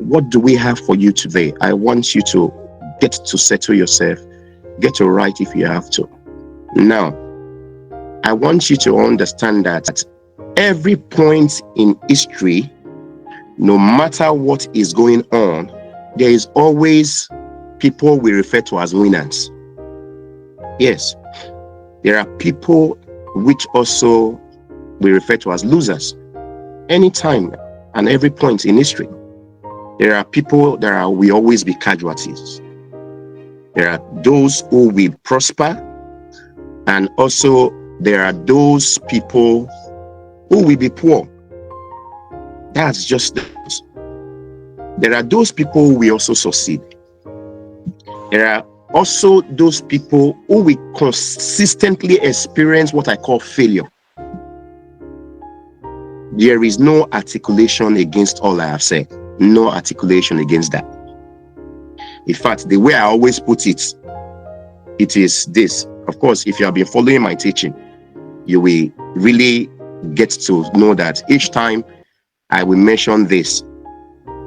what do we have for you today? I want you to get to settle yourself, get to write if you have to. Now, I want you to understand that every point in history, no matter what is going on, there is always people we refer to as winners. Yes, there are people which also we refer to as losers. Anytime and every point in history, there are people that will always be casualties. There are those who will prosper, and also there are those people who will be poor. That's just it. There are those people who will also succeed. There are also those people who will consistently experience what I call failure. There is no articulation against all I have said. No articulation against that. In fact, the way I always put it, it is this. Of course, if you have been following my teaching, you will really get to know that each time I will mention this,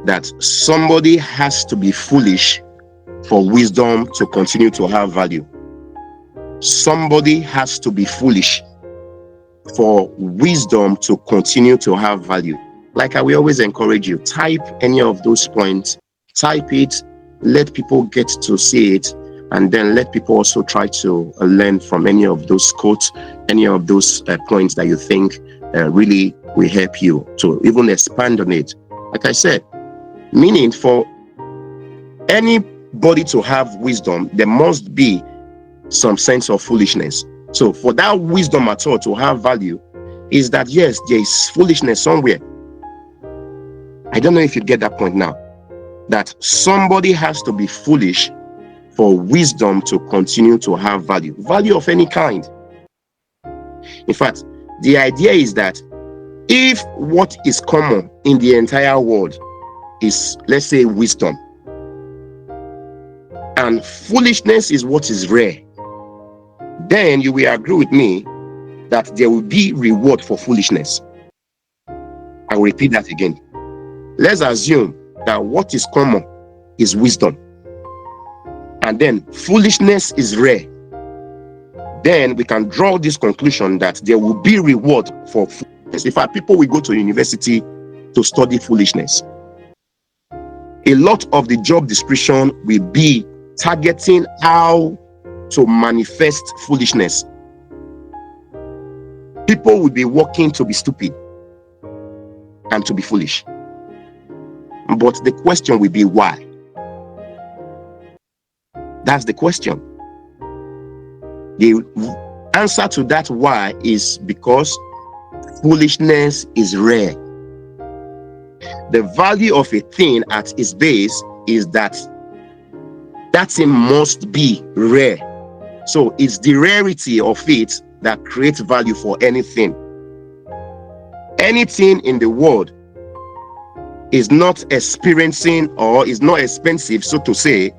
that somebody has to be foolish for wisdom to continue to have value. Somebody has to be foolish for wisdom to continue to have value. Like I will always encourage you, type any of those points, type it, let people get to see it, and then let people also try to learn from any of those quotes, any of those points that you think really will help you to even expand on it. Like I said, meaning for anybody to have wisdom, there must be some sense of foolishness. So for that wisdom at all to have value is that, yes, there is foolishness somewhere. I don't know if you get that point now, that somebody has to be foolish for wisdom to continue to have value. Value of any kind. In fact, the idea is that if what is common in the entire world is, let's say, wisdom, and foolishness is what is rare, then you will agree with me that there will be reward for foolishness. I will repeat that again. Let's assume that what is common is wisdom, and then foolishness is rare. Then we can draw this conclusion that there will be reward for foolishness. In fact, people will go to university to study foolishness. A lot of the job description will be targeting how to manifest foolishness. People will be working to be stupid and to be foolish. But the question will be why? That's the question. The answer to that why is because foolishness is rare. The value of a thing at its base is that that thing must be rare. So it's the rarity of it that creates value for anything. Anything in the world is not experiencing or is not expensive, so to say.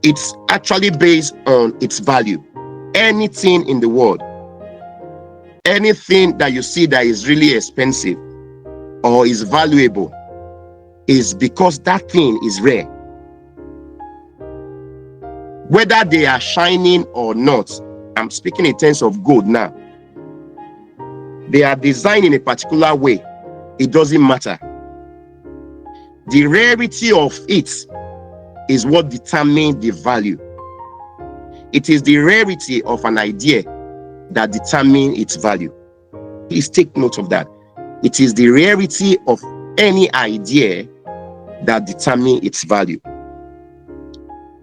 It's actually based on its value. Anything in the world, anything that you see that is really expensive or is valuable is because that thing is rare. Whether they are shining or not, I'm speaking in terms of gold now. They are designed in a particular way. It doesn't matter. The rarity of it is what determines the value. It is the rarity of an idea that determines its value. Please take note of that. It is the rarity of any idea that determines its value.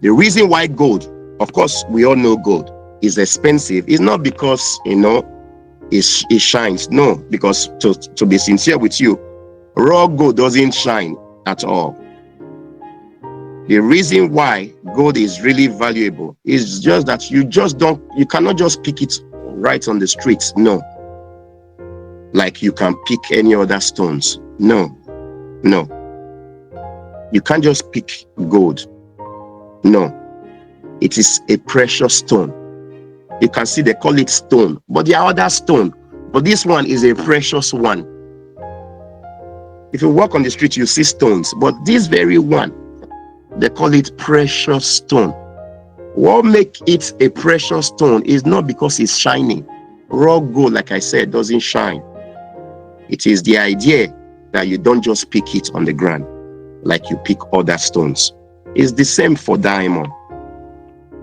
The reason why gold, of course, we all know gold is expensive, is not because, it shines. No, because to be sincere with you, raw gold doesn't shine at all. The reason why gold is really valuable is just that you cannot just pick it right on the streets. No. Like you can pick any other stones. No. You can't just pick gold. No. It is a precious stone. You can see they call it stone, but there are other stone. But this one is a precious one. If you walk on the street, you see stones, but this very one, they call it precious stone. What makes it a precious stone is not because it's shining. Raw gold, like I said, doesn't shine. It is the idea that you don't just pick it on the ground like you pick other stones. It's the same for diamond.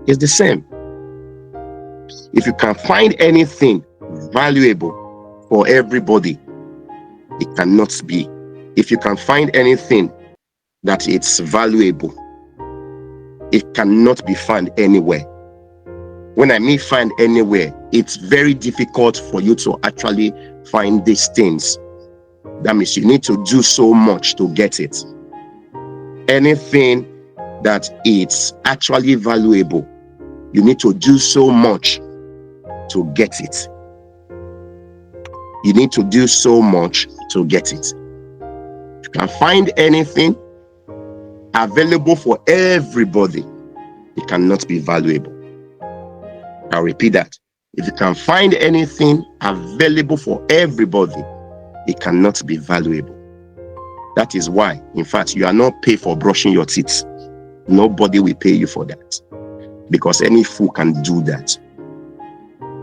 It's the same. If you can find anything valuable for everybody, it cannot be. If you can find anything that it's valuable, it cannot be found anywhere. When I mean find anywhere, it's very difficult for you to actually find these things. That means you need to do so much to get it. Anything that it's actually valuable, you need to do so much to get it. You need to do so much to get it. You can find anything available for everybody, it cannot be valuable. I'll repeat that. If you can find anything available for everybody, it cannot be valuable. That is why, in fact, you are not paid for brushing your teeth. Nobody will pay you for that, because any fool can do that.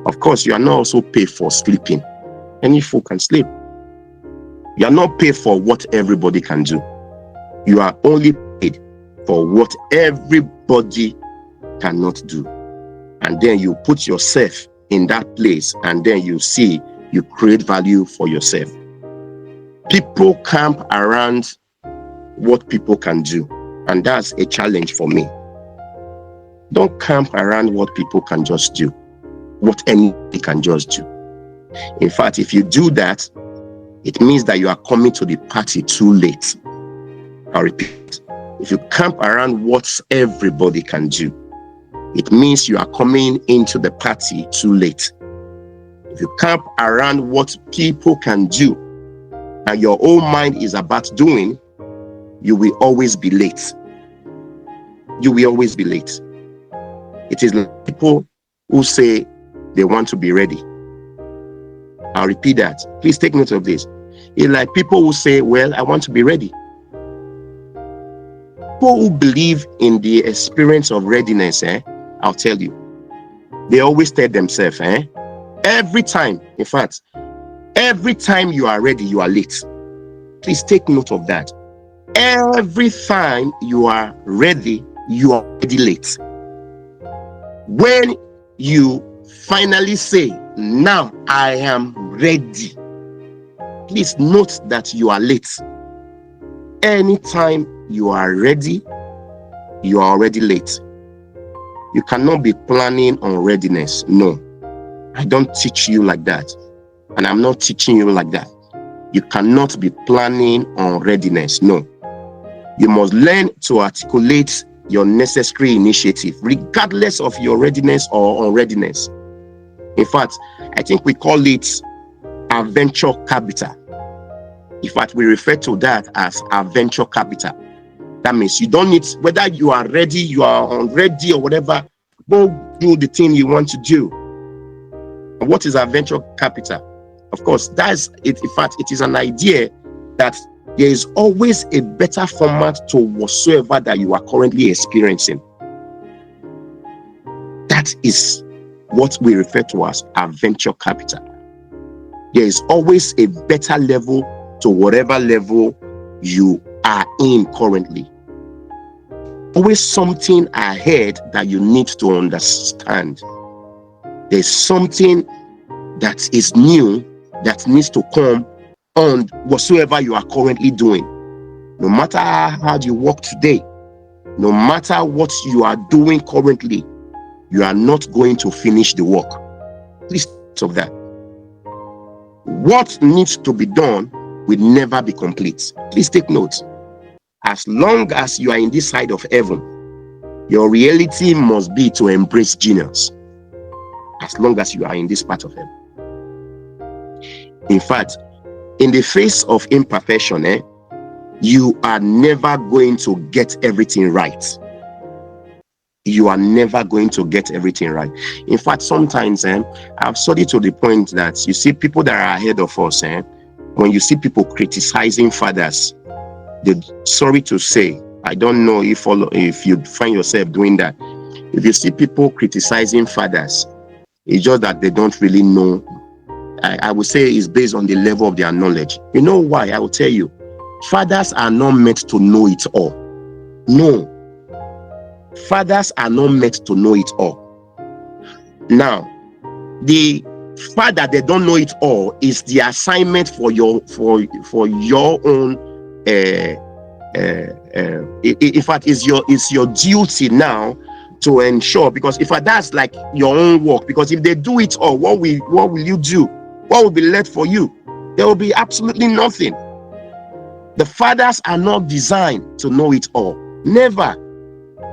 Of course, you are not also paid for sleeping. Any fool can sleep. You are not paid for what everybody can do. You are only paid for what everybody cannot do. And then you put yourself in that place, and then you see you create value for yourself. People camp around what people can do, and that's a challenge for me. Don't camp around what people can just do, what anybody can just do. In fact, if you do that, it means that you are coming to the party too late. I'll repeat. If you camp around what everybody can do, it means you are coming into the party too late. If you camp around what people can do and your own mind is about doing, you will always be late. You will always be late. It is like people who say they want to be ready. I'll repeat that. Please take note of this. It's like people who say, well, I want to be ready. People who believe in the experience of readiness, I'll tell you, they always tell themselves, every time, in fact, every time you are ready, you are late. Please take note of that. Every time you are ready, you are already late. When you finally say, now I am ready, please note that you are late. Anytime you are ready, you are already late. You cannot be planning on readiness. No, I don't teach you like that. And I'm not teaching you like that. You cannot be planning on readiness. No. You must learn to articulate your necessary initiative, regardless of your readiness or unreadiness. In fact, I think we call it adventure capital. In fact, we refer to that as adventure capital. That means you don't need, whether you are ready, you are unready or whatever, go do the thing you want to do. And what is adventure capital? Of course, that's it. In fact, it is an idea that there is always a better format to whatsoever that you are currently experiencing. That is what we refer to as adventure capital. There is always a better level to whatever level you are in currently. Always something ahead that you need to understand. There's something that is new that needs to come on whatsoever you are currently doing. No matter how hard you work today, no matter what you are doing currently, you are not going to finish the work. Please think of that. What needs to be done will never be complete. Please take note. As long as you are in this side of heaven, your reality must be to embrace genius. As long as you are in this part of heaven. In fact, in the face of imperfection, you are never going to get everything right. You are never going to get everything right. In fact, sometimes I've studied to the point that you see people that are ahead of us, When you see people criticizing fathers, sorry to say, I don't know if you find yourself doing that. If you see people criticizing fathers, it's just that they don't really know. I would say it's based on the level of their knowledge. You know why? I will tell you. Fathers are not meant to know it all. No. Fathers are not meant to know it all. Now, the fact that they don't know it all is the assignment for your own. In fact, it's your duty now to ensure, because if that's like your own work, because if they do it all, what will you do? What will be left for you? There will be absolutely nothing. The fathers are not designed to know it all. Never.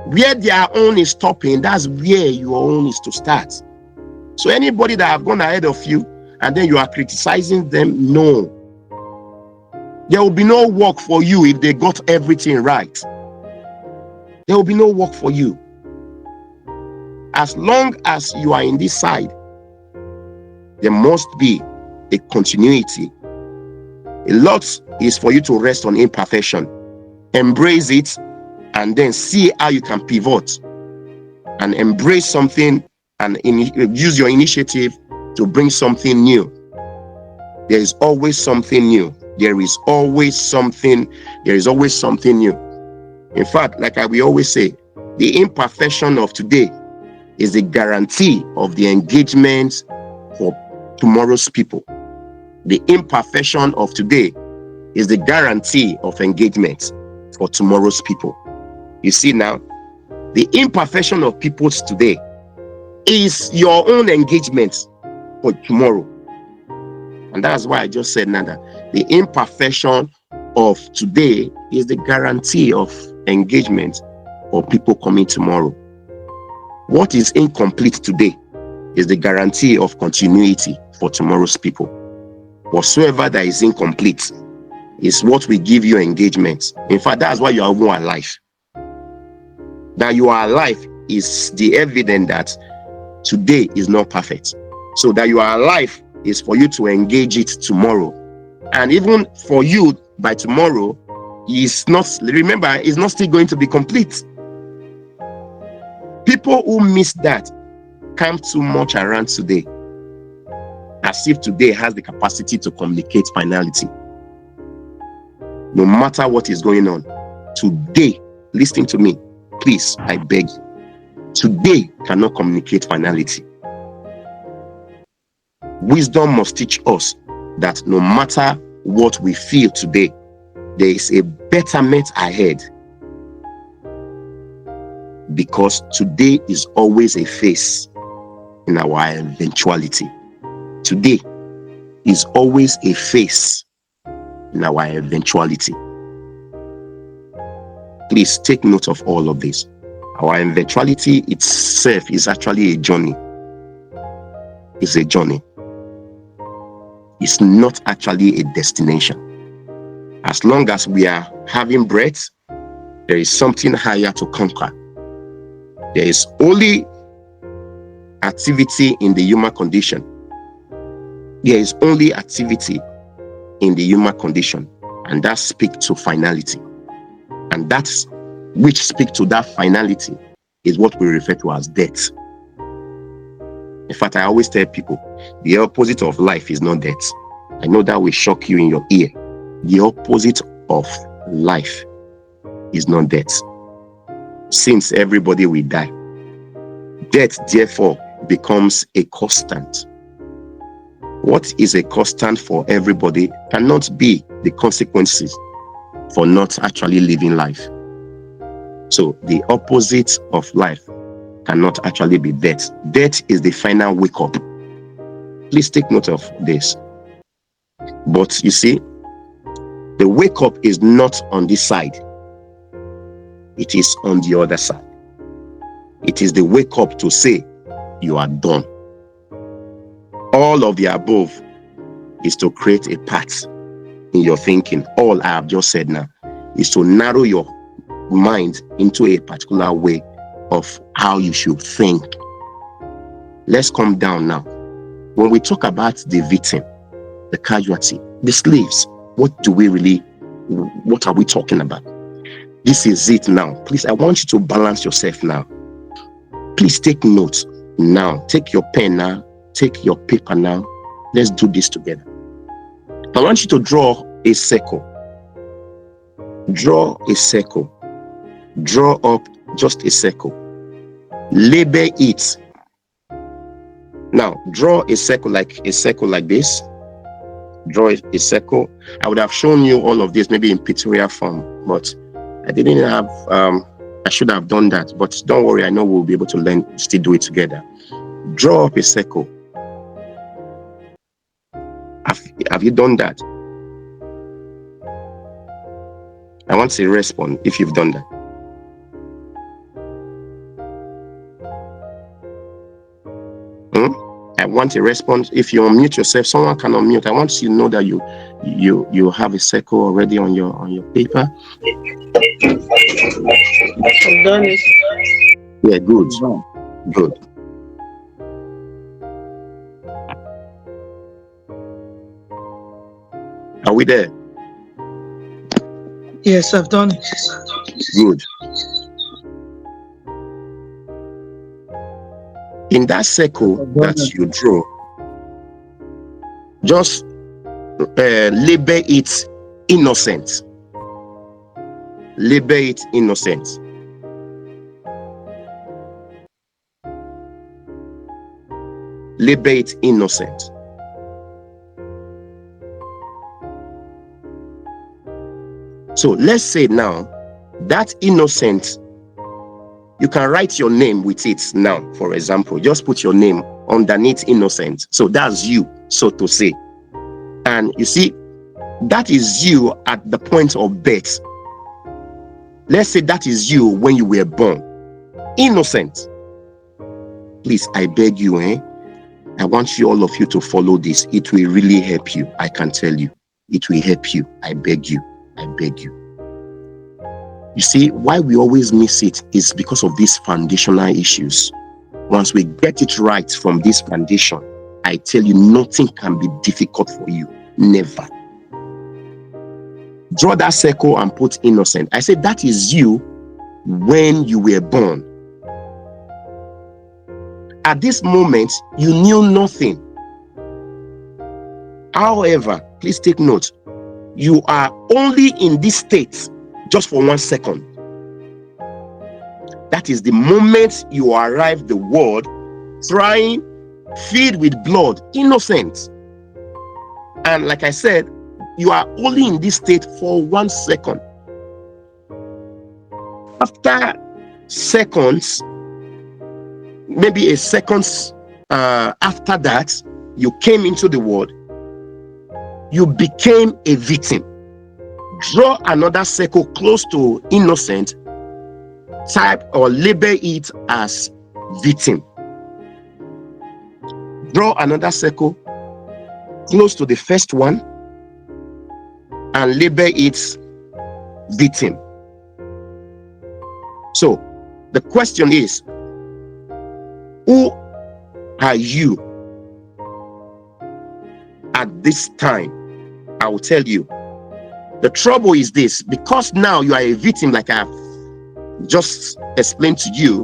Where their own is stopping, that's where your own is to start. So anybody that have gone ahead of you and then you are criticizing them, no. There will be no work for you if they got everything right. There will be no work for you. As long as you are in this side, there must be a continuity. A lot is for you to rest on imperfection, embrace it, and then see how you can pivot and embrace something and use your initiative to bring something new. There is always something new. There is always something new. In fact, like we always say, the imperfection of today is the guarantee of the engagement for tomorrow's people. The imperfection of today is the guarantee of engagement for tomorrow's people. You see now, the imperfection of people's today is your own engagement for tomorrow. And that's why I just said now that the imperfection of today is the guarantee of engagement for people coming tomorrow. What is incomplete today is the guarantee of continuity for tomorrow's people. Whatsoever that is incomplete is what will give you engagement. In fact, that's why you are even alive. That you are alive is the evidence that today is not perfect. So that you are alive is for you to engage it tomorrow. And even for you, by tomorrow, it's not still going to be complete. People who miss that camp too much around today, as if today has the capacity to communicate finality. No matter what is going on, today, listen to me, please, I beg you, today cannot communicate finality. Wisdom must teach us that no matter what we feel today, there is a betterment ahead. Because today is always a phase in our eventuality. Today is always a phase in our eventuality. Please take note of all of this. Our eventuality itself is actually a journey. It's a journey. It's not actually a destination. As long as we are having breath, there is something higher to conquer. There is only activity in the human condition. There is only activity in the human condition, and that speaks to finality. And that's which speaks to that finality is what we refer to as death. In fact, I always tell people, the opposite of life is not death. I know that will shock you in your ear. The opposite of life is not death. Since everybody will die, death therefore becomes a constant. What is a constant for everybody cannot be the consequences for not actually living life. So the opposite of life cannot actually be death. Death is the final wake up. Please take note of this. But you see, the wake up is not on this side. It is on the other side. It is the wake up to say you are done. All of the above is to create a path in your thinking. All I have just said now is to narrow your mind into a particular way of how you should think. Let's come down now. When we talk about the victim, the casualty, the slaves. What are we talking about? This is it now. Please, I want you to balance yourself now. Please take notes now. Take your pen now. Take your paper now. Let's do this together. I want you to draw a circle. Draw a circle. Draw up just a circle. Label it. Now, draw a circle like this. Draw a circle. I would have shown you all of this maybe in pictorial form, but I didn't have, I should have done that, but don't worry, I know we'll be able to learn, still do it together. Draw up a circle. Have you done that? I want to respond if you've done that. I want a response. If you unmute yourself, someone can unmute. I want you to know that you have a circle already on your paper. I've done it. Yeah, good. Good. Are we there? Yes, I've done it. Good. In that circle that you draw, just label it innocent. Label it innocent. Label it innocent. So let's say now that innocent, you can write your name with it now. For example, just put your name underneath innocent. So that's you, so to say. And you see, that is you at the point of birth. Let's say that is you when you were born. Innocent. Please, I beg you, I want all of you to follow this. It will really help you. I can tell you. It will help you. I beg you. I beg you. You see, why we always miss it is because of these foundational issues. Once we get it right from this foundation, I tell you, nothing can be difficult for you. Never. Draw that circle and put innocent. I said that is you when you were born. At this moment, you knew nothing. However, please take note, you are only in this state just for 1 second. That is the moment you arrive the world, trying, filled with blood, innocent. And like I said, you are only in this state for 1 second. After seconds, maybe a second after that, you came into the world, you became a victim. Draw another circle close to innocent, type or label it as victim. Draw another circle close to the first one and label it victim. So the question is, who are you at this time? I will tell you. The trouble is this, because now you are a victim, like I have just explained to you.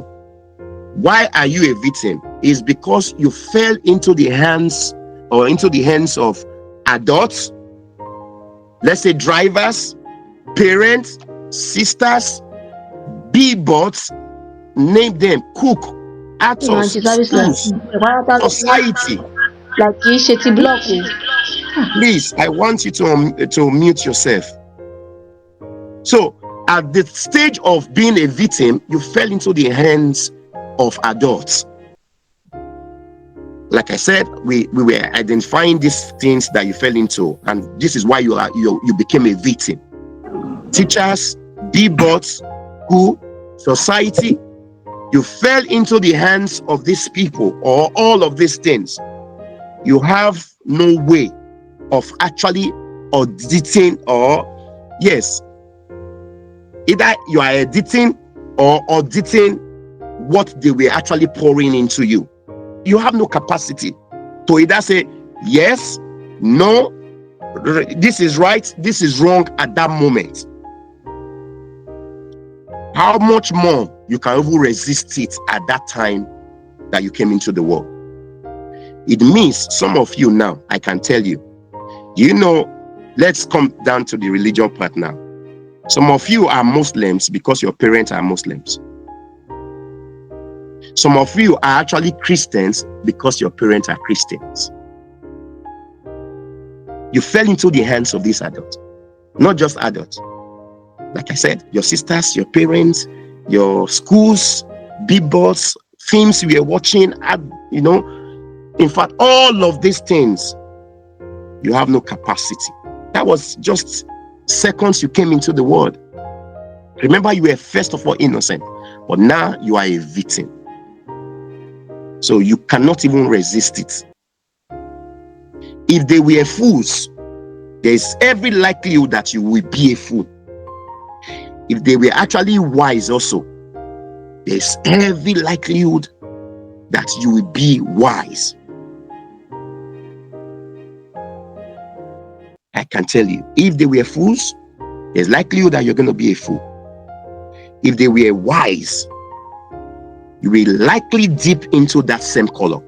Why are you a victim? Is because you fell into the hands of adults, let's say drivers, parents, sisters, billboards, name them, cook, actors, schools, society. Please, I want you to mute yourself. So, at the stage of being a victim, you fell into the hands of adults. Like I said, we were identifying these things that you fell into, and this is why you became a victim. Teachers, billboards, school, society, you fell into the hands of these people or all of these things. You have no way of actually auditing, or yes, either you are editing or auditing what they were actually pouring into you. You have no capacity to either say yes, no, this is right, this is wrong at that moment, how much more you can even resist it at that time that you came into the world. It means some of you now, I can tell you, let's come down to the religion part now. Some of you are Muslims because your parents are Muslims. Some of you are actually Christians because your parents are Christians. You fell into the hands of these adults, not just adults. Like I said, your sisters, your parents, your schools, billboards, films we are watching, in fact, all of these things, you have no capacity. That was just seconds you came into the world. Remember, you were first of all innocent, but now you are a victim. So you cannot even resist it. If they were fools, there's every likelihood that you will be a fool. If they were actually wise also, there's every likelihood that you will be wise. I can tell you, if they were fools, there's likelihood that you're going to be a fool. If they were wise, you will likely dip into that same color.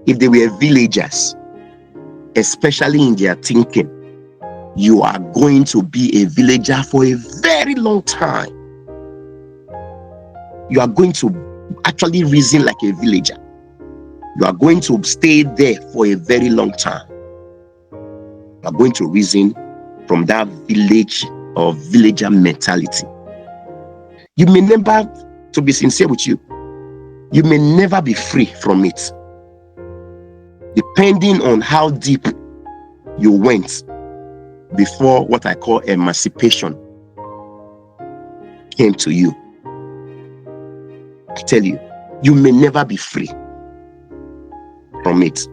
If they were villagers, especially in their thinking, you are going to be a villager for a very long time. You are going to actually reason like a villager. You are going to stay there for a very long time. You are going to reason from that village or villager mentality. You may never, to be sincere with you, you may never be free from it, depending on how deep you went before what I call emancipation came to you. I tell you, you may never be free from it.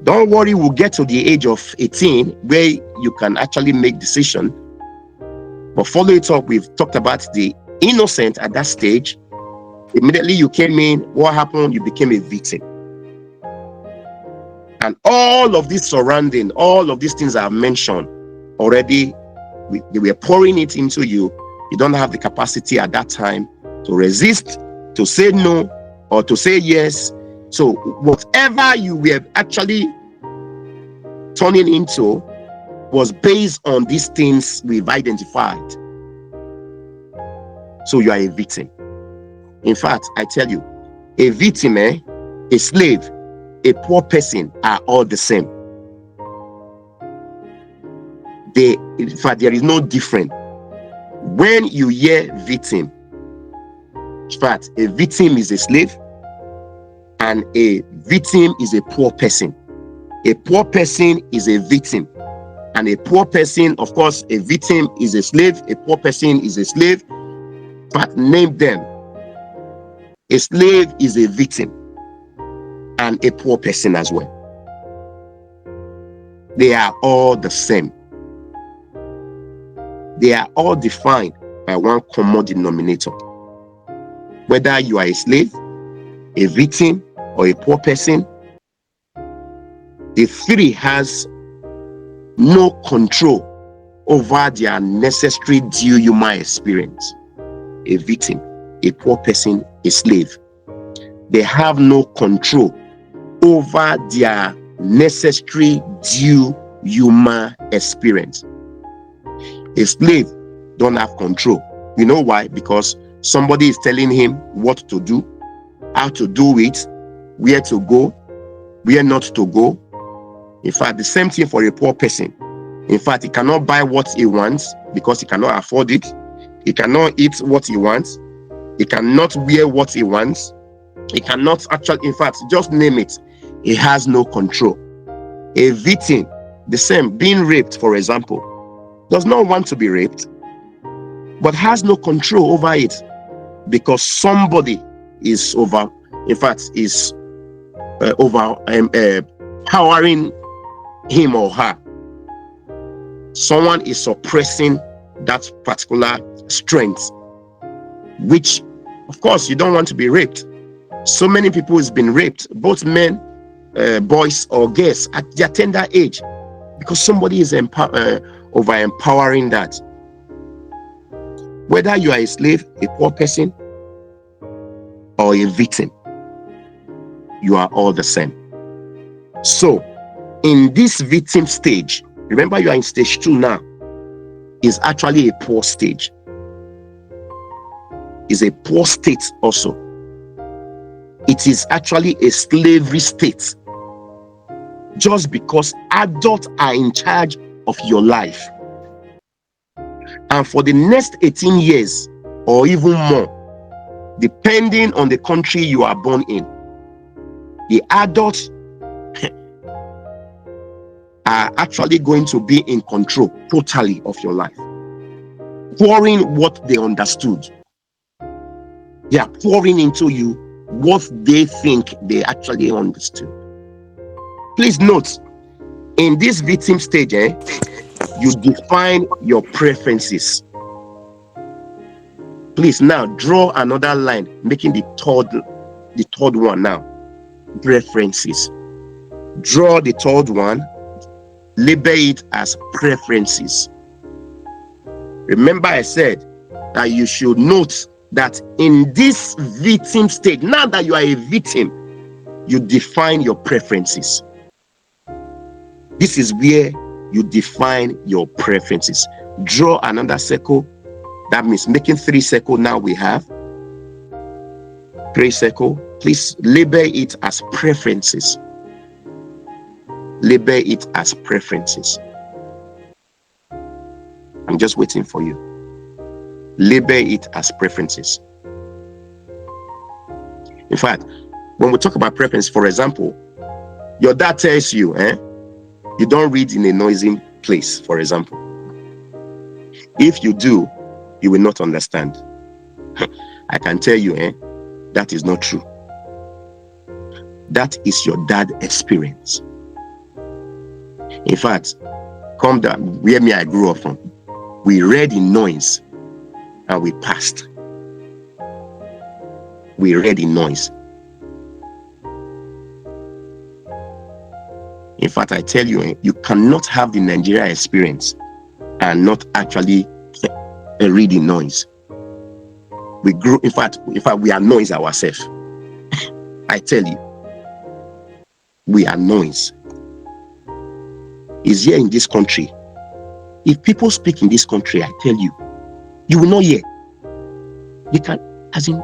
Don't worry, we'll get to the age of 18 where you can actually make decision. But follow it up, we've talked about the innocent at that stage. Immediately you came in, what happened? You became a victim. And all of this surrounding, all of these things I've mentioned already, they were pouring it into you. You don't have the capacity at that time to resist, to say no, or to say yes. So whatever you were actually turning into was based on these things we've identified. So you are a victim. In fact, I tell you, a victim, a slave, a poor person are all the same. In fact, there is no difference. When you hear victim, in fact, a victim is a slave and a victim is a poor person. A poor person is a victim, and a poor person, of course, a victim is a slave, a poor person is a slave, but name them. A slave is a victim and a poor person as well. They are all the same. They are all defined by one common denominator. Whether you are a slave, a victim, or a poor person, the three has no control over their necessary due human experience. A victim, a poor person, a slave. They have no control over their necessary due human experience. A slave don't have control. You know why? Because somebody is telling him what to do, how to do it, where to go, where not to go. In fact, the same thing for a poor person. In fact, he cannot buy what he wants because he cannot afford it. He cannot eat what he wants. He cannot wear what he wants. He cannot actually, in fact, just name it. He has no control. A victim, the same, being raped, for example, does not want to be raped, but has no control over it because somebody is powering him or her. Someone is suppressing that particular strength, which, of course, you don't want to be raped. So many people has been raped, both men boys or girls at their tender age, because somebody is over empowering that. Whether you are a slave, a poor person, or a victim, you are all the same. So in this victim stage, remember you are in stage 2 now, is actually a poor stage, is a poor state also. It is actually a slavery state, just because adults are in charge of your life. And for the next 18 years or even more, depending on the country you are born in, the adults are actually going to be in control totally of your life, pouring what they understood. They are pouring into you what they think they actually understood. Please note, in this victim stage, you define your preferences. Please now draw another line, making the third one now. Preferences. Draw the third one, label it as preferences. Remember, I said that you should note that in this victim stage, now that you are a victim, you define your preferences. This is where you define your preferences. Draw another circle. That means making 3 circles. Now we have 3 circles. Please label it as preferences. Label it as preferences. I'm just waiting for you. Label it as preferences. In fact, when we talk about preference, for example, your dad tells you, you don't read in a noisy place, for example. If you do, you will not understand. I can tell you, that is not true. That is your dad's experience. In fact, come down where I grew up from. We read in noise and we passed. We read in noise. In fact, I tell you, you cannot have the Nigeria experience and not actually read in noise. We grew, in fact, we are noise ourselves. I tell you, we are noise. Is here in this country. If people speak in this country, I tell you, you will not hear. You can, as in,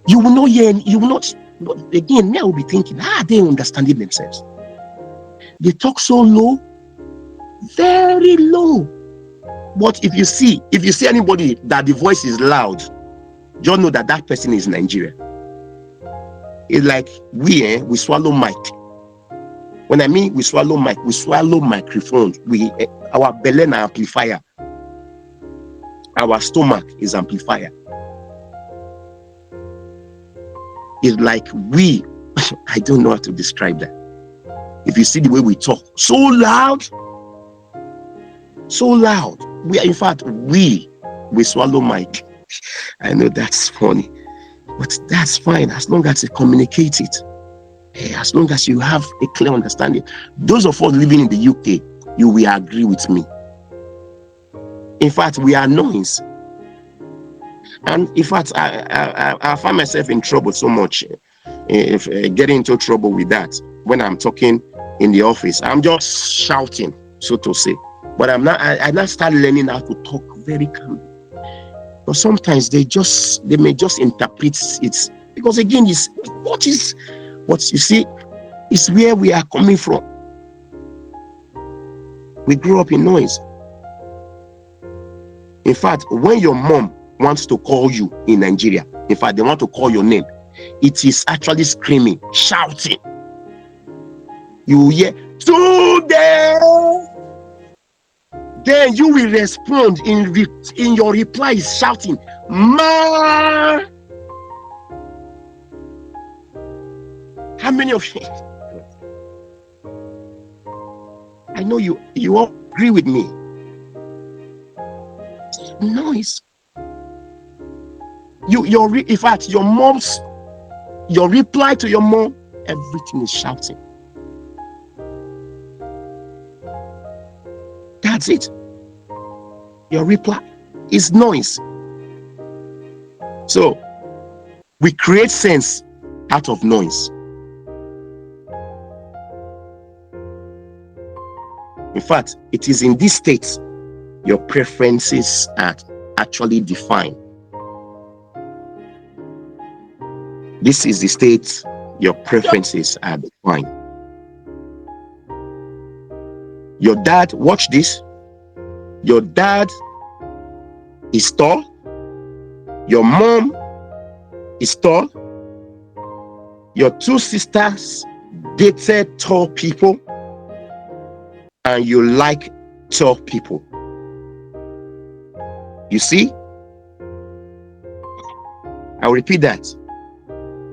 you will not hear, you will not. But again, I will be thinking, they understanding themselves. They talk so low, very low. But if you see anybody that the voice is loud, just know that that person is Nigeria. It's like we swallow mic. When I mean we swallow mic, we swallow microphone. Our belly is amplifier. Our stomach is amplifier. It's like I don't know how to describe that. If you see the way we talk, so loud. We are, in fact, we swallow mic. I know that's funny, but that's fine as long as you communicate it. As long as you have a clear understanding. Those of us living in the UK, you will agree with me. In fact, we are noise. And in fact, I find myself in trouble so much, getting into trouble with that. When I'm talking in the office, I'm just shouting, so to say. But I now start learning how to talk very calmly. But sometimes they may just interpret it. Because again, what you see, is where we are coming from. We grew up in noise. In fact, when your mom wants to call you in Nigeria, in fact, they want to call your name, it is actually screaming, shouting. You hear, today. Then you will respond in your reply is shouting, ma. How many of you? I know you all agree with me. Noise. In fact, your reply to your mom everything is shouting. That's it. Your reply is noise. So we create sense out of noise. In fact, it is in this state your preferences are actually defined. This is the state your preferences are defined. Your dad, watch this. Your dad is tall. Your mom is tall. Your two sisters dated tall people, and you like tall people. You see? I'll repeat that.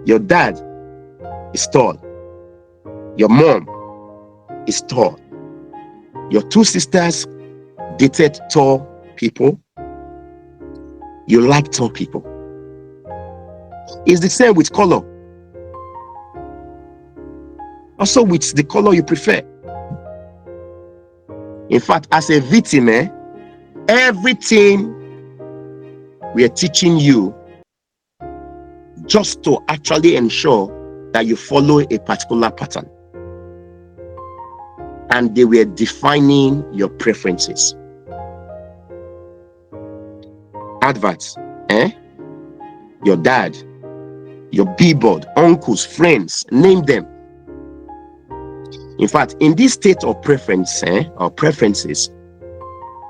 Your dad is tall. Your mom is tall. Your two sisters dated tall people. You like tall people. It's the same with color. Also with the color you prefer. In fact, as a victim, everything we are teaching you just to actually ensure that you follow a particular pattern. And they were defining your preferences. Adverts, your dad, your billboard, uncles, friends, name them. In fact, in this state of preference or preferences,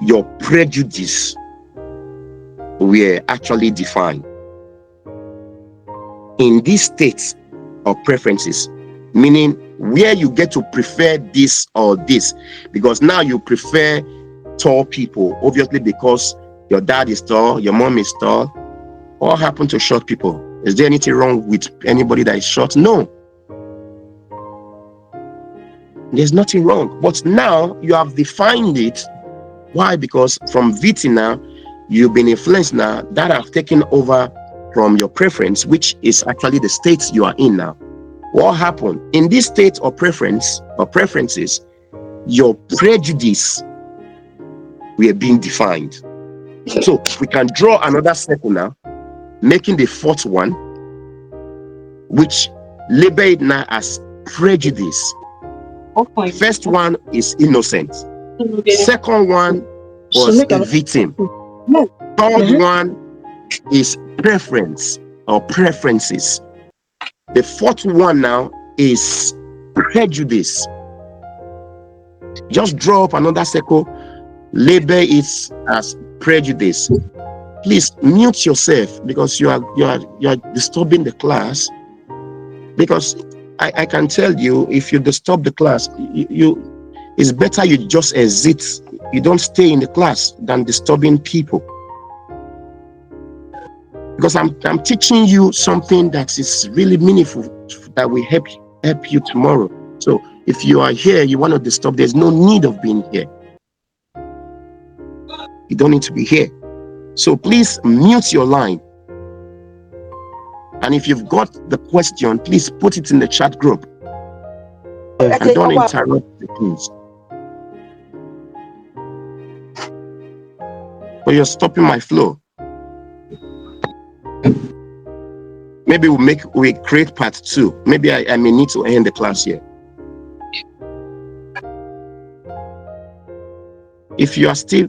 your prejudice were actually defined. In this state of preferences, meaning where you get to prefer this or this, because now you prefer tall people, obviously because your dad is tall, your mom is tall. What happened to short people? Is there anything wrong with anybody that is short? No. There's nothing wrong. But now you have defined it. Why? Because from VT now, you've been influenced now, that have taken over from your preference, which is actually the state you are in now. What happened? In this state of preference or preferences, your prejudice were being defined. So we can draw another circle now, making the fourth one, which label it now as prejudice. First one is innocent. Second one was a victim. Third one is preference or preferences. The fourth one now is prejudice. Just draw up another circle, label it as prejudice. Please mute yourself because you are disturbing the class. Because I can tell you, if you disturb the class, it's better you just exit. You don't stay in the class than disturbing people. Because I'm teaching you something that is really meaningful, that will help you tomorrow. So if you are here, you want to disturb, there's no need of being here. You don't need to be here. So please mute your line. And if you've got the question, please put it in the chat group. And don't interrupt the please. But you're stopping my flow. Maybe we create part 2. Maybe I may need to end the class here. If you are still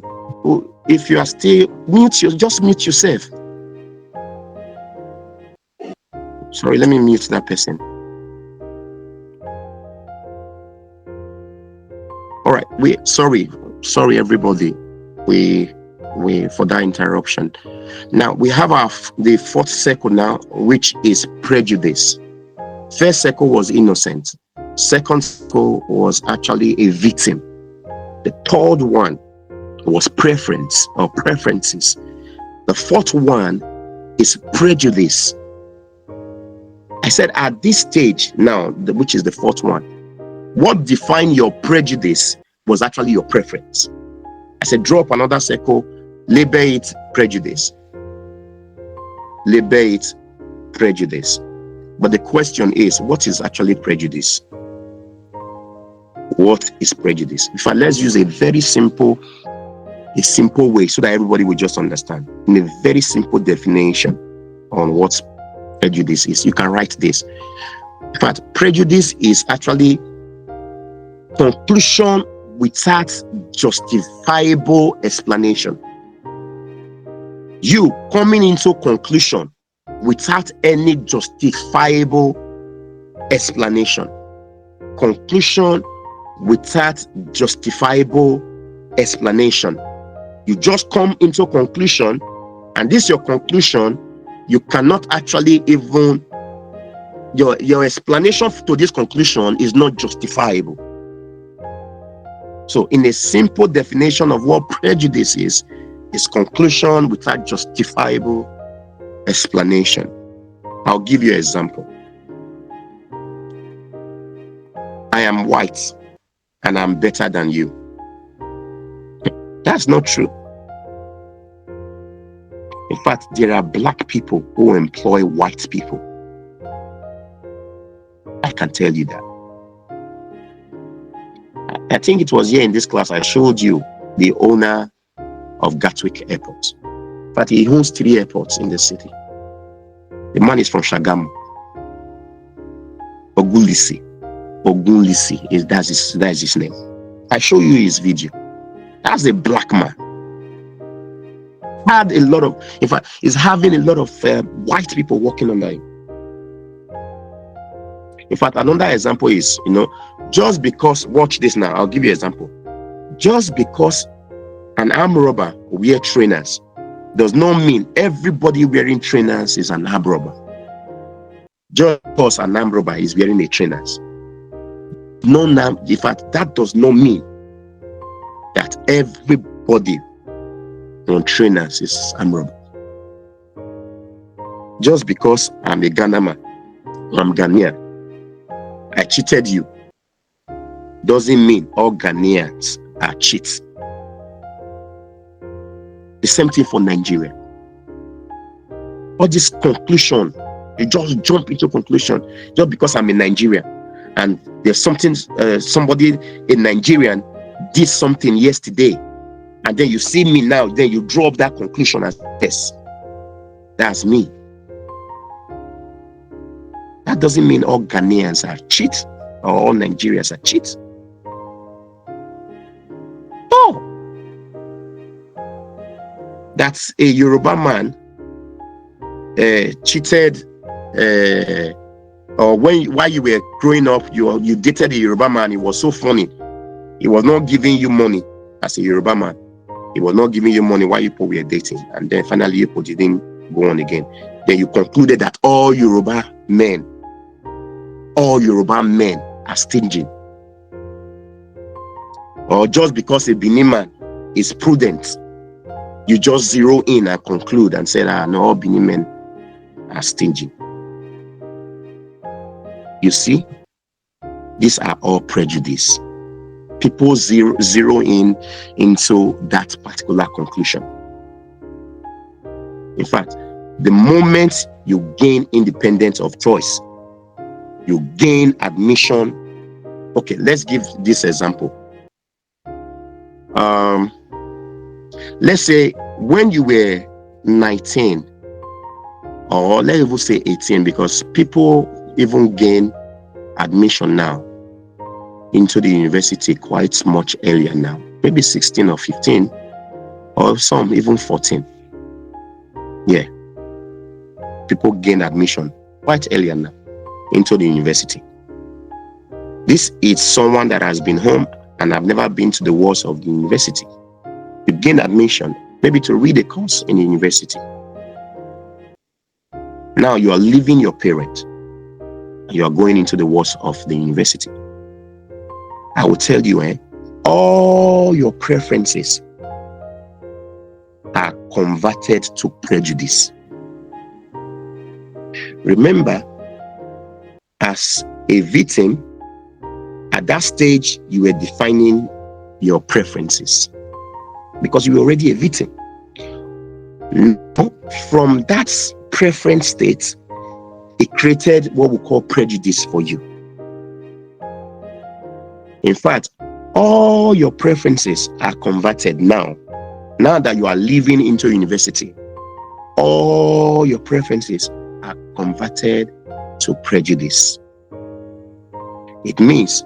just mute yourself. Sorry, let me mute that person. All right, sorry everybody. We for that interruption. Now we have the fourth circle now, which is prejudice. First circle was innocent. Second circle was actually a victim. The third one was preference or preferences. The fourth one is prejudice. I said at this stage now, which is the fourth one, what defined your prejudice was actually your preference. I said draw up another circle, label it prejudice. Label it prejudice. But the question is, what is actually prejudice? What is prejudice? In fact, let's use a simple way so that everybody will just understand. In a very simple definition on what prejudice is, you can write this. In fact, prejudice is actually conclusion without justifiable explanation. You coming into conclusion without any justifiable explanation. Conclusion without justifiable explanation. You just come into conclusion, and this your conclusion, you cannot actually even, your explanation to this conclusion is not justifiable. So in a simple definition of what prejudice is conclusion without justifiable explanation. I'll give you an example. I am white and I'm better than you. That's not true. In fact, there are black people who employ white people. I can tell you that. I think it was here in this class I showed you the owner of Gatwick Airport. In fact, he owns 3 airports in the city. The man is from Shagamu. Ogunlisi that's his name. I show you his video. That's a black man. Had a lot of, in fact, he's having a lot of white people working under him. In fact, another example is, just because, watch this now, I'll give you an example. Just because an armed robber wear trainers does not mean everybody wearing trainers is an armed robber. Just because an armed robber is wearing a trainers. In fact, that does not mean that everybody on trainers is armed robber. Just because I'm a Ghana man, I'm Ghanaian, I cheated you, doesn't mean all Ghanaians are cheats. The same thing for Nigeria. All this conclusion, you just jump into conclusion just because I'm in Nigeria and there's something, somebody in Nigerian did something yesterday, and then you see me now, then you draw up that conclusion as yes, that's me. That doesn't mean all Ghanaians are cheats or all Nigerians are cheats. Oh, that's a Yoruba man cheated, or while you were growing up, you dated a Yoruba man. It was so funny. He was not giving you money as a Yoruba man. He was not giving you money while you were dating, and then finally you didn't go on again. Then you concluded that all Yoruba men are stingy. Or just because a Benin man is prudent, you just zero in and conclude and say, no, all Benin men are stingy. You see, these are all prejudice. People zero in into that particular conclusion. In fact, the moment you gain independence of choice, you gain admission. Okay, let's give this example. Let's say when you were 19, or let's even say 18, because people even gain admission now into the university quite much earlier now, maybe 16 or 15, or some even 14. Yeah, people gain admission quite earlier now into the university. This is someone that has been home and have never been to the walls of the university. You gain admission, maybe to read a course in the university. Now you are leaving your parent. You are going into the walls of the university. I will tell you, all your preferences are converted to prejudice. Remember, as a victim, at that stage, you were defining your preferences because you were already a victim. From that preference state, it created what we call prejudice for you. In fact, all your preferences are converted now that you are living into university. All your preferences are converted to prejudice. It means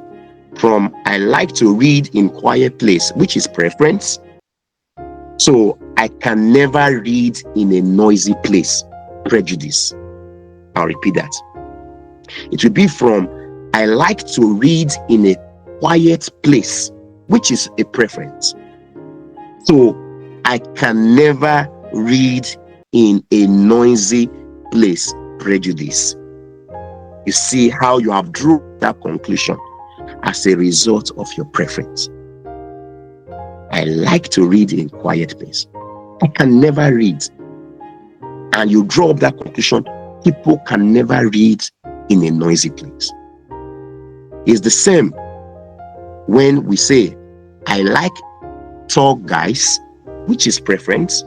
from I like to read in quiet place, which is preference, so I can never read in a noisy place, prejudice. I'll repeat that. It will be from I like to read in a quiet place, which is a preference, so I can never read in a noisy place, prejudice. You see how you have drew that conclusion as a result of your preference. I like to read in quiet place. I can never read. And you draw up that conclusion, people can never read in a noisy place. It's the same when we say, I like tall guys, which is preference,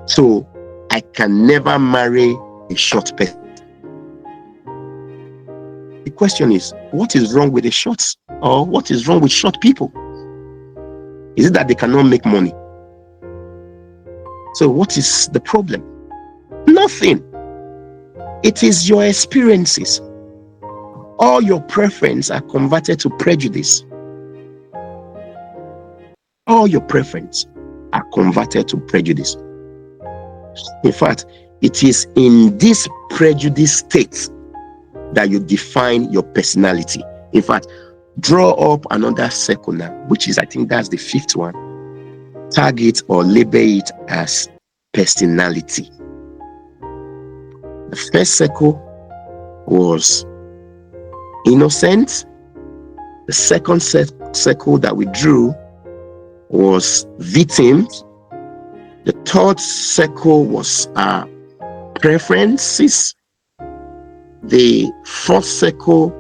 so I can never marry a short person. The question is, what is wrong with the shorts? Or what is wrong with short people? Is it that they cannot make money? So what is the problem? Nothing. It is your experiences. All your preference are converted to prejudice. All your preference are converted to prejudice. In fact, it is in this prejudice state that you define your personality. In fact, draw up another circle now, which is, I think that's the fifth one. Tag it or label it as personality. The first circle was innocent. The second circle that we drew was victims. The third circle was preferences. The fourth circle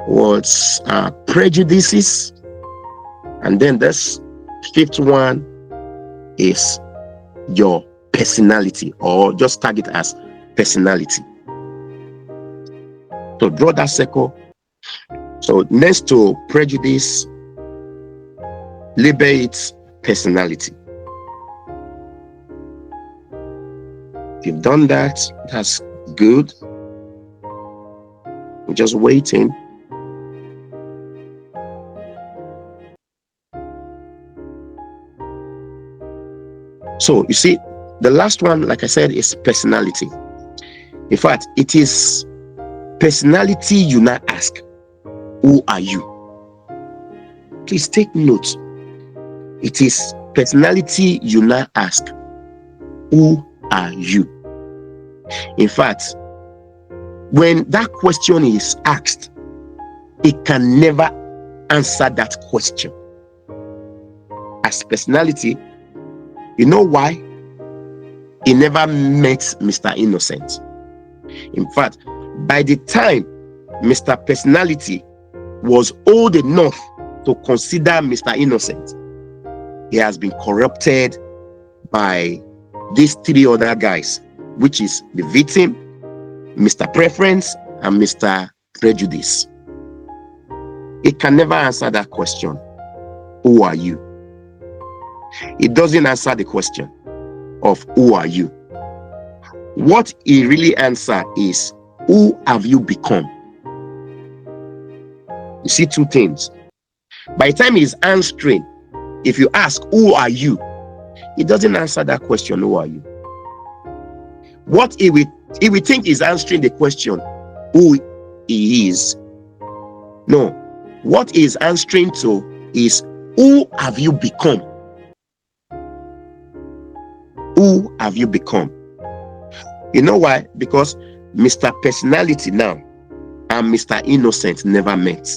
was prejudices. And then this fifth one is your personality, or just tag it as personality. So draw that circle. So next to prejudice, label it personality. If you've done that, that's good. I'm just waiting. So you see, the last one, like I said, is personality. In fact, it is personality you now ask, who are you? Please take note. It is personality you now ask, who are you? In fact, when that question is asked, it can never answer that question. As personality, you know why? He never met Mr. Innocent. In fact, by the time Mr. Personality was old enough to consider Mr. Innocent, he has been corrupted by these three other guys, which is the victim, Mr. Preference, and Mr. Prejudice. It can never answer that question, who are you? It doesn't answer the question of who are you. What it really answers is, who have you become? You see two things. By the time he's answering, if you ask, who are you? It doesn't answer that question, who are you? What he will think is answering the question, who he is. No, what he is answering to is, who have you become? Who have you become? You know why? Because Mr. Personality now and Mr. Innocent never met.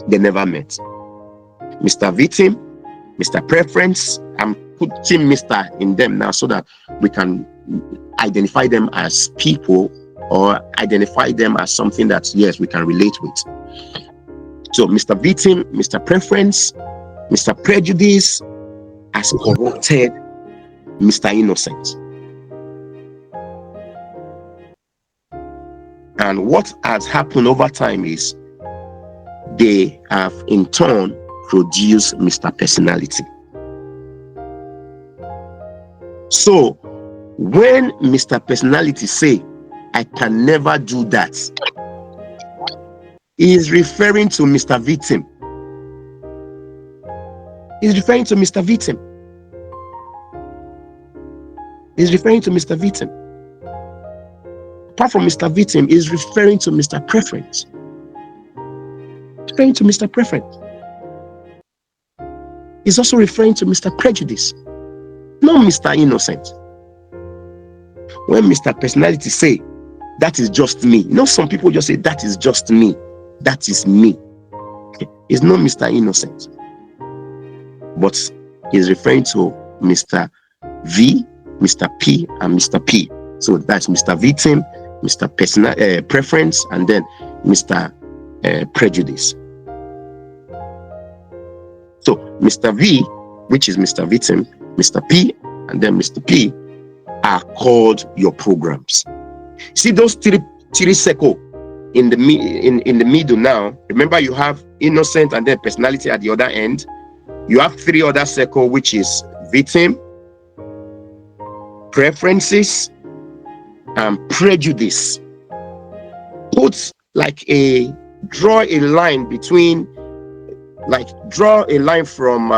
They never met. Mr. Victim, Mr. Preference, I'm putting Mr. in them now so that we can identify them as people or identify them as something that, yes, we can relate with. So Mr. Victim, Mr. Preference, Mr. Prejudice has corrupted Mr. Innocent. And what has happened over time is they have in turn produced Mr. Personality. So when Mr. Personality say, I can never do that, he is referring to Mr. Victim. He's referring to Mr. Victim. He's referring to Mr. Victim. Apart from Mr. Victim, he's referring to Mr. Preference. Referring to Mr. Preference. He's also referring to Mr. Prejudice, not Mr. Innocent. When Mr. Personality say, that is just me. You know, some people just say, that is just me. That is me. It's not Mr. Innocent. But he's referring to Mr. V, Mr. P, and Mr. P. So that's Mr. Victim, Mr. Preference, and then Mr. Prejudice. So Mr. V, which is Mr. Victim, Mr. P, and then Mr. P are called your programs. See those three circles in the middle now. Remember, you have innocent and then personality at the other end. You have three other circles, which is victim, preferences, and prejudice. Draw a line between, draw a line from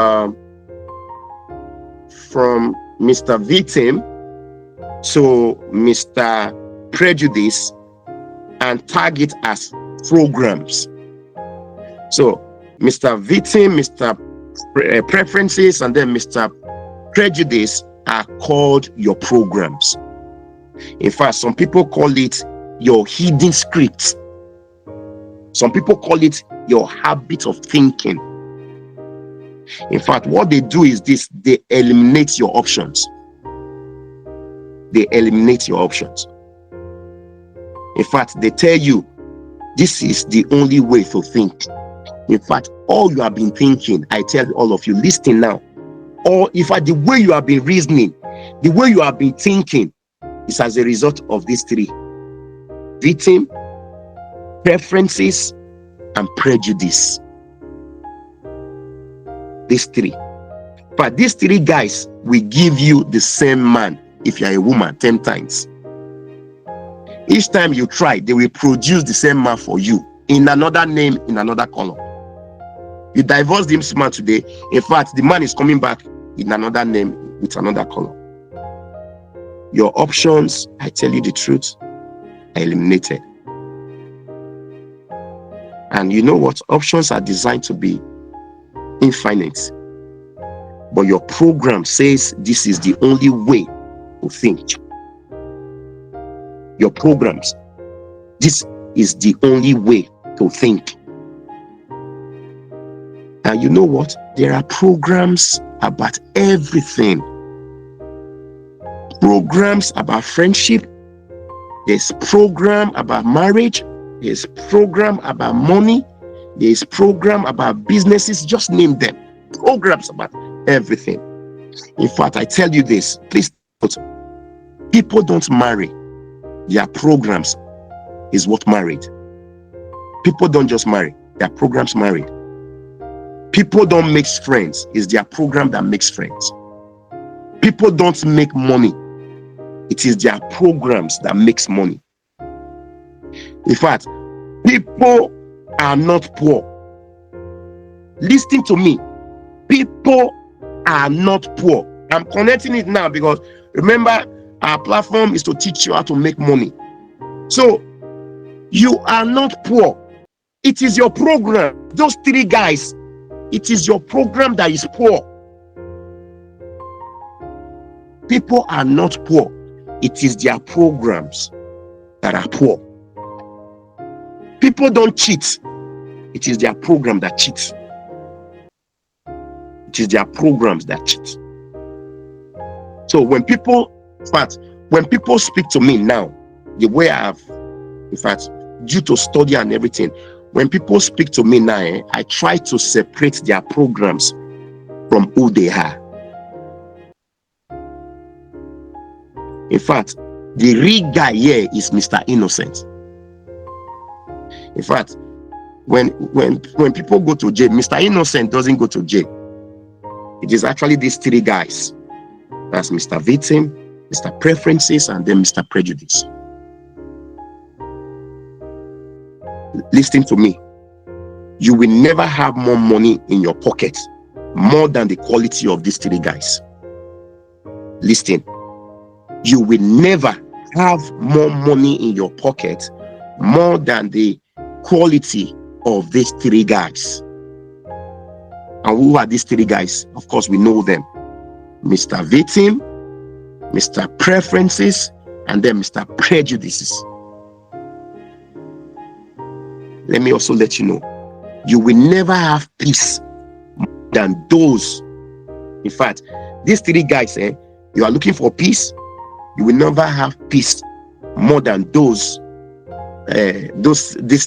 Mr. Victim to Mr. Prejudice and tag it as programs. So Mr. Victim, Mr. Preferences, and then Mr. Prejudice are called your programs. In fact, some people call it your hidden scripts. Some people call it your habit of thinking. In fact, what they do is this: they eliminate your options. They eliminate your options. In fact, they tell you this is the only way to think. In fact, all you have been thinking, I tell all of you, listen now. Or in fact, the way you have been reasoning, the way you have been thinking is as a result of these three: victim, preferences, and prejudice. These three. But these three guys will give you the same man if you are a woman 10 times. Each time you try, they will produce the same man for you in another name, in another color. You divorce this man today, in fact, the man is coming back in another name with another color. Your options, I tell you the truth, are eliminated. And you know what? Options are designed to be infinite. But your program says this is the only way to think. Your programs, this is the only way to think. And you know what? There are programs about everything. Programs about friendship. There's program about marriage. There's program about money. There's program about businesses. Just name them. Programs about everything. In fact, I tell you this, please note, people don't marry. Their programs is what married. People don't just marry. Their programs married. People don't make friends. It's their program that makes friends. People don't make money. It is their programs that makes money. In fact, people are not poor. Listen to me. People are not poor. I'm connecting it now because remember, our platform is to teach you how to make money. So you are not poor. It is your program. Those three guys, it is your program that is poor. People are not poor. It is their programs that are poor. People don't cheat. It is their program that cheats. It is their programs that cheat. So when people speak to me now, the way I have, in fact, due to study and everything, when people speak to me now, I try to separate their programs from who they are. In fact, the real guy here is Mr. Innocent. In fact, when people go to jail, Mr. Innocent doesn't go to jail. It is actually these three guys. That's Mr. Victim, Mr. Preferences, and then Mr. Prejudice. Listen to me. You will never have more money in your pocket more than the quality of these three guys. Listen. You will never have more money in your pocket more than the quality of these three guys. And who are these three guys? Of course, we know them. Mr. Victim, Mr. Preferences, and then Mr. Prejudices. Let me also let you know, you will never have peace more than those. In fact, these three guys, you are looking for peace, you will never have peace more than these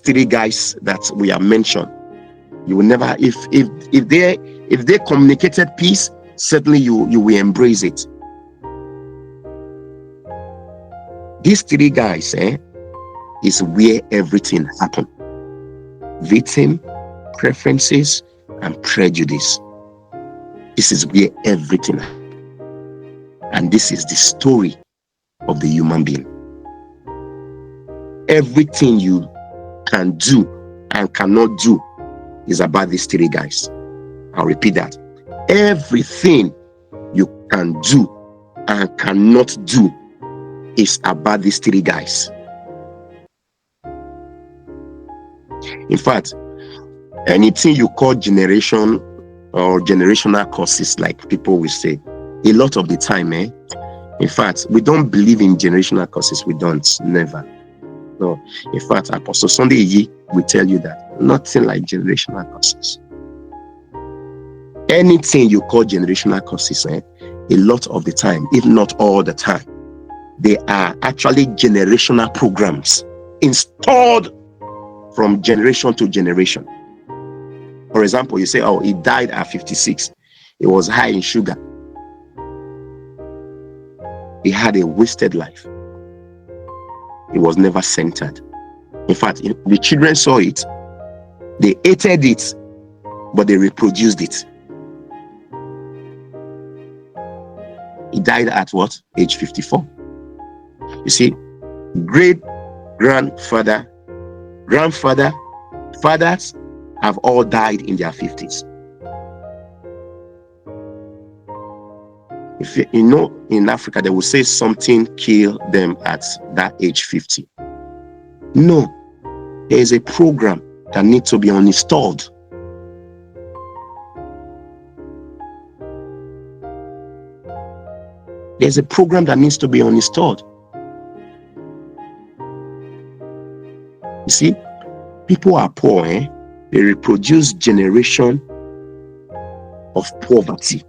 three guys that we have mentioned. You will never, if they communicated peace, certainly you will embrace it. These three guys is where everything happened. Victim, preferences, and prejudice. This is where everything happened. And this is the story of the human being. Everything you can do and cannot do is about these three guys. I'll repeat that. Everything you can do and cannot do is about these three guys. In fact, anything you call generation or generational curses, like people will say, a lot of the time, in fact, we don't believe in generational curses. We don't, never. No. In fact, Apostle Sunday Yi will tell you that nothing like generational curses. Anything you call generational curses, a lot of the time, if not all the time, they are actually generational programs installed from generation to generation. For example, you say, oh, he died at 56. He was high in sugar. He had a wasted life. He was never centered. In fact, the children saw it, they hated it, but they reproduced it. He died at what? Age 54. You see, great-grandfather, grandfather, fathers have all died in their 50s. If you know, in Africa, they will say something killed them at that age 50. No, there is a program that needs to be uninstalled. There's a program that needs to be uninstalled. You see, people are poor, they reproduce generation of poverty.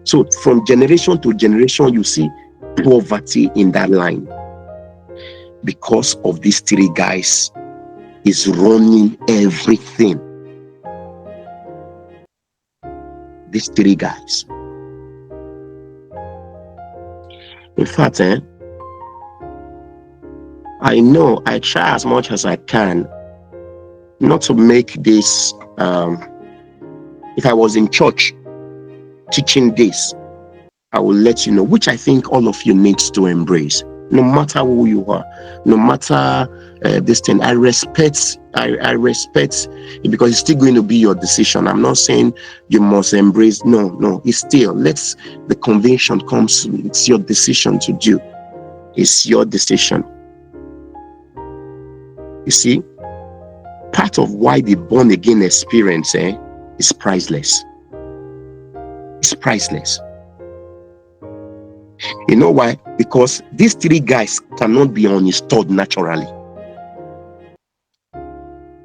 So from generation to generation, you see poverty in that line. Because of these three guys is running everything. These three guys. In fact, I know I try as much as I can not to make this, if I was in church teaching this, I will let you know, which I think all of you need to embrace. No matter who you are, no matter this thing, I respect it, because it's still going to be your decision. I'm not saying you must embrace. No, it's still, the conviction comes. It's your decision to do. It's your decision. You see, part of why the born again experience is priceless. It's priceless. You know why? Because these three guys cannot be uninstalled naturally.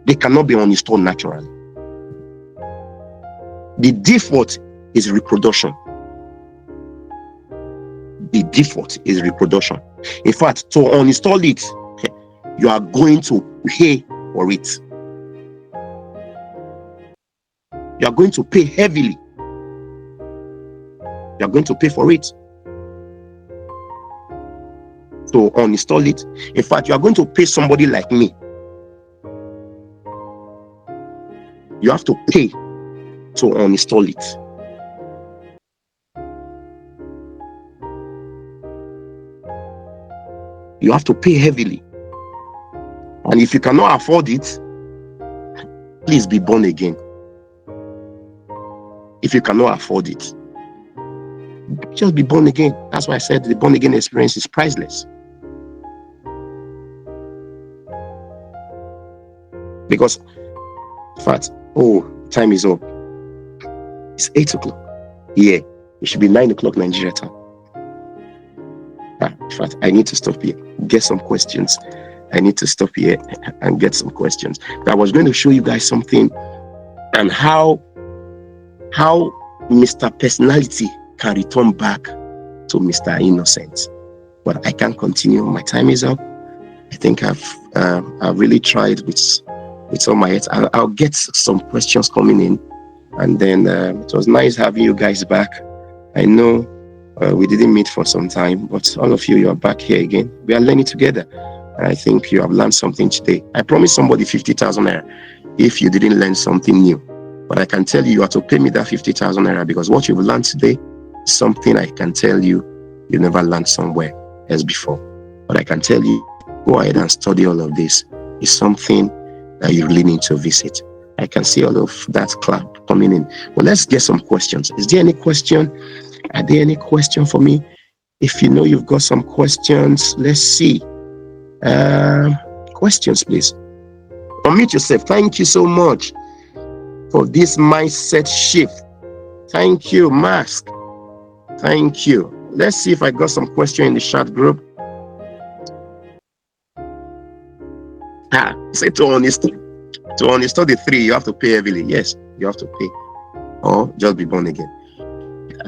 They cannot be uninstalled naturally. The default is reproduction. The default is reproduction. In fact, to uninstall it, you are going to pay for it. You are going to pay heavily. You are going to pay for it. To uninstall it. In fact, you are going to pay somebody like me You have to pay to uninstall it. You have to pay heavily. And if you cannot afford it, please be born again. If you cannot afford it, just be born again. That's why I said the born again experience is priceless. Because, in fact, time is up. It's 8 o'clock. Yeah, it should be 9 o'clock Nigeria time. In fact, I need to stop here. Get some questions. I need to stop here and get some questions. I was going to show you guys something and how Mr. Personality can return back to Mr. Innocent. But I can't continue. My time is up. I think I've really tried with all my head. I'll get some questions coming in, and then it was nice having you guys back. I know we didn't meet for some time, but all of you are back here again. We are learning together. And I think you have learned something today. I promised somebody 50,000 naira if you didn't learn something new. But I can tell you, you have to pay me that 50,000 naira because what you've learned today is something I can tell you never learned somewhere else before. But I can tell you, go ahead and study all of this. It's something that you really need to visit. I can see all of that clap coming in. Well, let's get some questions. Is there any question? Are there any question for me? If you know you've got some questions, let's see. Questions, please. Unmute yourself. Thank you so much for this mindset shift. Thank you, Mask. Thank you. Let's see if I got some question in the chat group. Say to uninstall the 3, you have to pay heavily. Yes, you have to pay, or just be born again.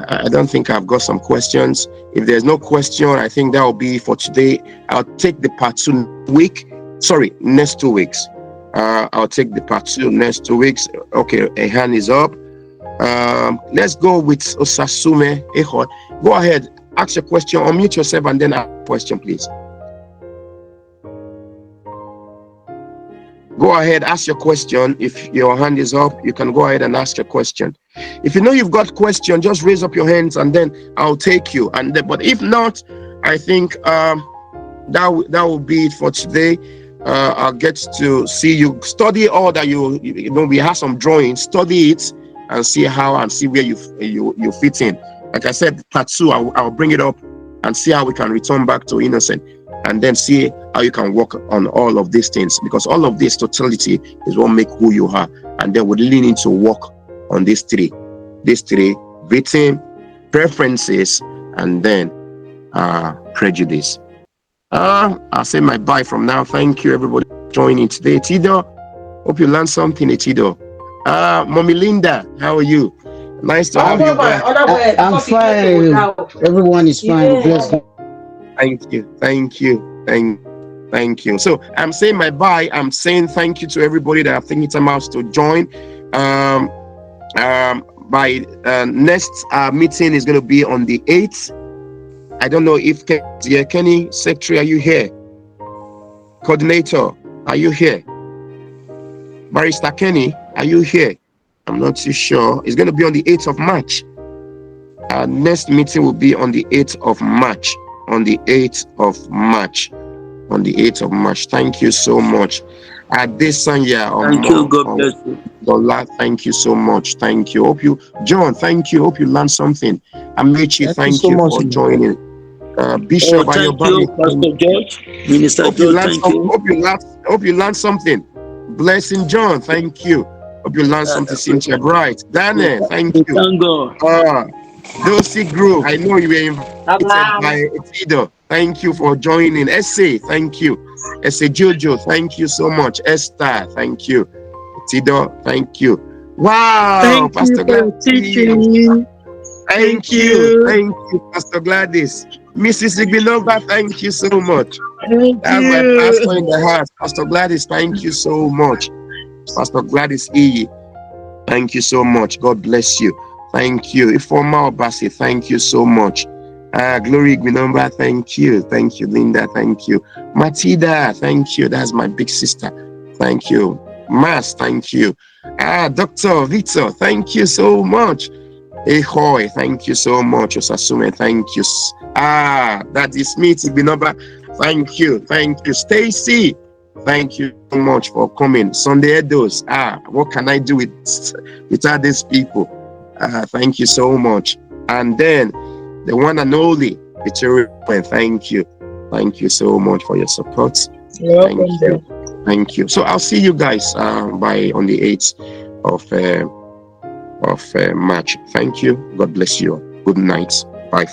I don't think I've got some questions. If there's no question, I think that will be for today. I'll take the part 2 next 2 weeks. I'll take the part 2 next 2 weeks. Okay, a hand is up. Let's go with Osasume Ehod. Go ahead, ask your question, unmute yourself, and then ask a question, please. Go ahead, ask your question. If your hand is up, you can go ahead and ask your question. If you know you've got question, just raise up your hands and then I'll take you. But if not, I think that will be it for today. I'll get to see you study all that you know. We have some drawings. Study it and see where you fit in. Like I said, part 2, I'll bring it up and see how we can return back to innocent, and then see how you can work on all of these things, because all of this totality is what make who you are. And then we really need to work on these three: victim, preferences, and then prejudice. I'll say my bye from now. Thank you everybody for joining today. Tido, hope you learned something. Tido, Mommy Linda, how are you? Nice to have you back. I'm fine. Everyone is fine. Bless. Thank you. So I'm saying my bye. I'm saying thank you to everybody that have taken time out to join. My next meeting is going to be on the 8th. I don't know if Kenny, Secretary, are you here? Coordinator, are you here? Barrister Kenny, are you here? I'm not too sure. It's going to be on the 8th of March. Our next meeting will be on the 8th of March. On the 8th of March. Thank you so much. Adesanya, thank you. God bless you. Lola, thank you so much. Thank you. John, thank you. Hope you learned something. Amechi, thank you for joining. Bishop, thank you, Pastor George. Minister George, thank you. Hope you learned something. Blessing John, thank you. Hope you learned something. Cynthia Bright, Daniel, thank you. Thank God. Dosi Group, I know you were invited by Etido. Thank you for joining. Essay, thank you. Essay Jojo, thank you so much. Esther, thank you. Etido, thank you. Wow, thank Pastor Gladys. Thank you, Pastor Gladys. Mrs. Igbilova, thank you so much. That's my pastor in the heart. Pastor Gladys, thank you so much. Pastor Gladys E, thank you so much. God bless you. Thank you. Ifoma Obasi, thank you so much. Glory Igbilova, thank you. Thank you, Linda, thank you. Matilda, thank you. That's my big sister. Thank you. Mas, thank you. Dr. Victor, thank you so much. Ahoy, thank you so much. Osasume, thank you. That is me, Tibinoba. Thank you. Stacy, thank you so much for coming. Sunday Edos, what can I do without these people? Thank you so much. And then the one and only Victoria, thank you. Thank you so much for your support. Thank you. So I'll see you guys on the 8th of March. Thank you. God bless you. Good night. Bye.